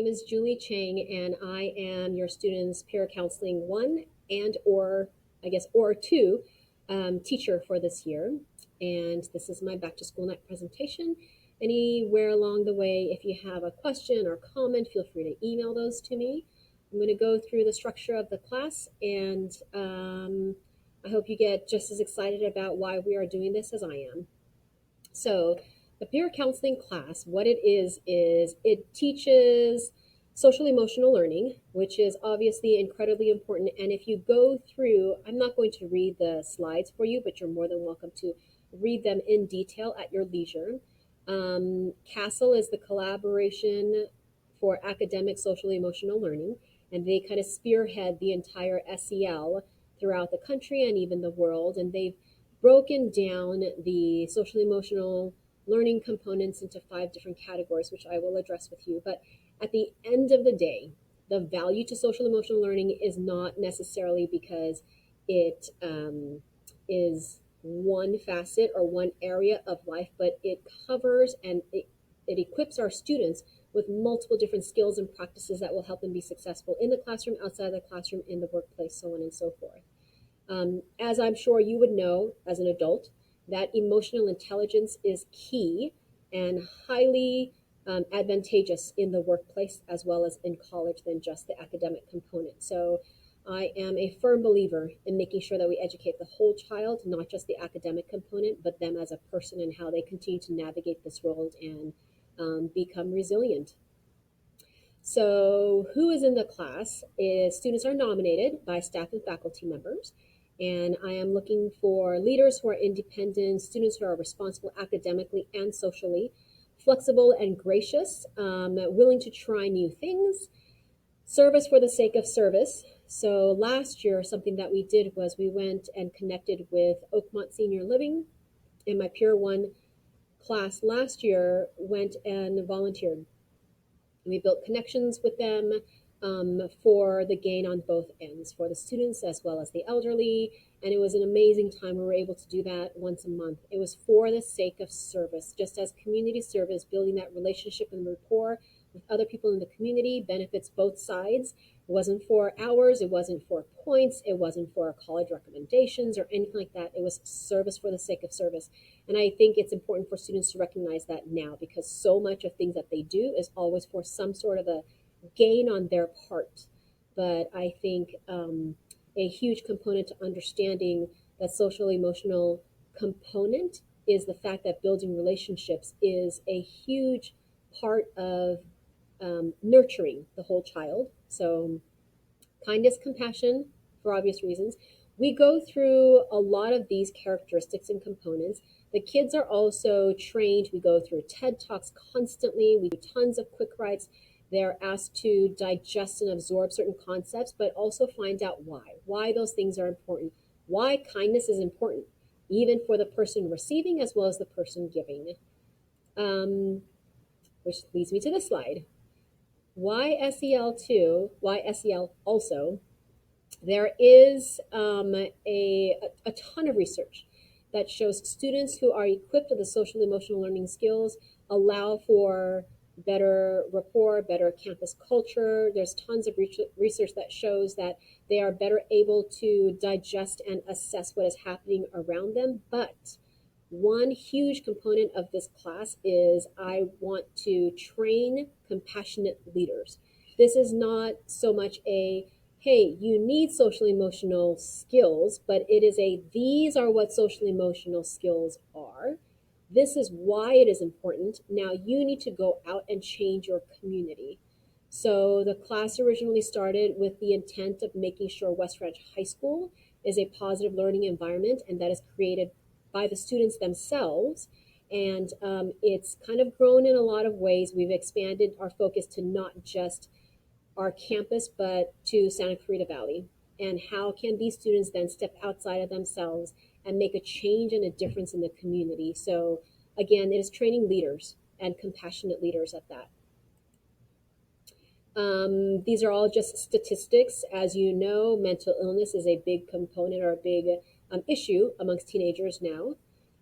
is Julie Chang, and I am your student's peer counseling one and or I guess or two teacher for this year. And this is my back to school night presentation. Anywhere along the way, if you have a question or comment, feel free to email those to me. I'm going to go through the structure of the class, and I hope you get just as excited about why we are doing this as I am. So, the peer counseling class, what it is it teaches social emotional learning, which is obviously incredibly important. And if you go through, I'm not going to read the slides for you, but you're more than welcome to read them in detail at your leisure. CASTLE is the collaboration for academic social emotional learning, and they kind of spearhead the entire SEL throughout the country and even the world. And they've broken down the social emotional learning components into 5 different categories, which I will address with you. But at the end of the day, the value to social emotional learning is not necessarily because it is one facet or one area of life, but it covers and it equips our students with multiple different skills and practices that will help them be successful in the classroom, outside the classroom, in the workplace, so on and so forth. As I'm sure you would know as an adult, that emotional intelligence is key and highly advantageous in the workplace as well as in college than just the academic component. So I am a firm believer in making sure that we educate the whole child, not just the academic component, but them as a person and how they continue to navigate this world and become resilient. So, who is in the class? Is students are nominated by staff and faculty members, and I am looking for leaders who are independent, students who are responsible academically and socially, flexible and gracious, willing to try new things, service for the sake of service. So last year, something that we did was we went and connected with Oakmont Senior Living, and my Peer One class last year went and volunteered. We built connections with them for the gain on both ends, for the students as well as the elderly. And it was an amazing time. We were able to do that once a month. It was for the sake of service, just as community service, building that relationship and rapport with other people in the community benefits both sides. It wasn't for hours, it wasn't for points, it wasn't for college recommendations or anything like that. It was service for the sake of service. And I think it's important for students to recognize that now, because so much of things that they do is always for some sort of a gain on their part. But I think a huge component to understanding that social emotional component is the fact that building relationships is a huge part of nurturing the whole child. So, kindness, compassion, for obvious reasons. We go through a lot of these characteristics and components. The kids are also trained. We go through TED Talks constantly. We do tons of quick writes. They're asked to digest and absorb certain concepts, but also find out why those things are important, why kindness is important, even for the person receiving as well as the person giving. Which leads me to this slide. Why SEL2? Why SEL also? There is a ton of research that shows students who are equipped with the social emotional learning skills allow for better rapport, better campus culture. There's tons of research that shows that they are better able to digest and assess what is happening around them. But one huge component of this class is I want to train compassionate leaders. This is not so much a hey, you need social emotional skills, but it is a these are what social emotional skills are. This is why it is important. Now you need to go out and change your community. So the class originally started with the intent of making sure West Ranch High School is a positive learning environment, and that is created by the students themselves. And it's kind of grown in a lot of ways. We've expanded our focus to not just our campus, but to Santa Clarita Valley. And how can these students then step outside of themselves and make a change and a difference in the community? So again, it is training leaders and compassionate leaders at that. These are all just statistics. As you know, mental illness is a big component or a big issue amongst teenagers now.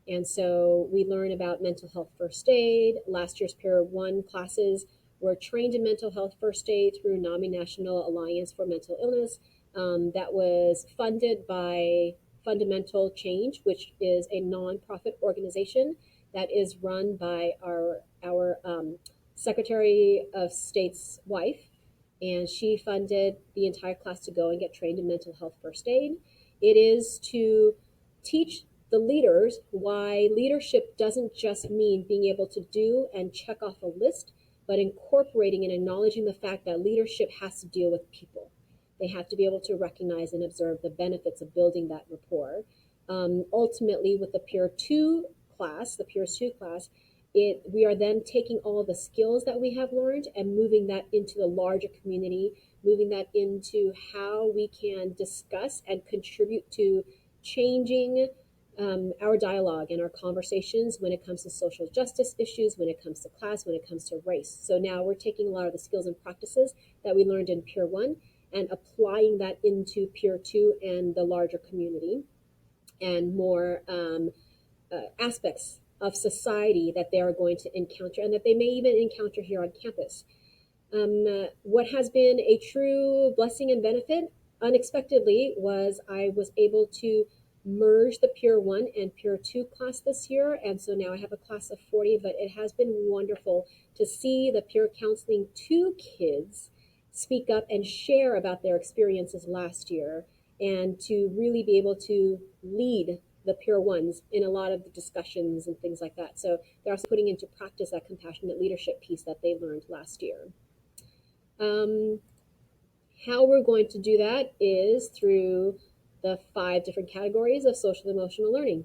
And so we learn about mental health first aid. Last year's Peer 1 classes We're trained in mental health first aid through NAMI National Alliance for Mental Illness. That was funded by Fundamental Change, which is a nonprofit organization that is run by our Secretary of State's wife, and she funded the entire class to go and get trained in mental health first aid. It is to teach the leaders why leadership doesn't just mean being able to do and check off a list, but incorporating and acknowledging the fact that leadership has to deal with people. They have to be able to recognize and observe the benefits of building that rapport. Ultimately, with the Peer 2 class, the Peers 2 class, we are then taking all of the skills that we have learned and moving that into the larger community, moving that into how we can discuss and contribute to changing our dialogue and our conversations when it comes to social justice issues, when it comes to class, when it comes to race. So now we're taking a lot of the skills and practices that we learned in Peer 1 and applying that into Peer 2 and the larger community, and more aspects of society that they are going to encounter and that they may even encounter here on campus. What has been a true blessing and benefit unexpectedly was I was able to merge the Peer 1 and Peer 2 class this year. And so now I have a class of 40, but it has been wonderful to see the Peer Counseling 2 kids speak up and share about their experiences last year, and to really be able to lead the Peer 1s in a lot of the discussions and things like that. So they're also putting into practice that compassionate leadership piece that they learned last year. How we're going to do that is through the 5 different categories of social emotional learning.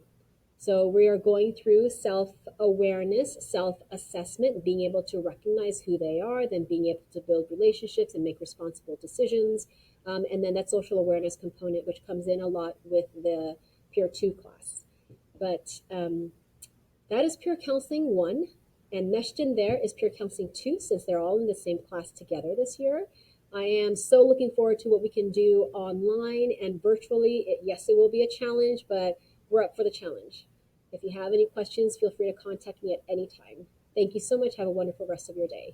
So we are going through self-awareness, self-assessment, being able to recognize who they are, then being able to build relationships and make responsible decisions, and then that social awareness component, which comes in a lot with the Peer 2 class. But that is Peer Counseling 1, and meshed in there is Peer Counseling 2, since they're all in the same class together this year. I am so looking forward to what we can do online and virtually. Yes, it will be a challenge, but we're up for the challenge. If you have any questions, feel free to contact me at any time. Thank you so much. Have a wonderful rest of your day.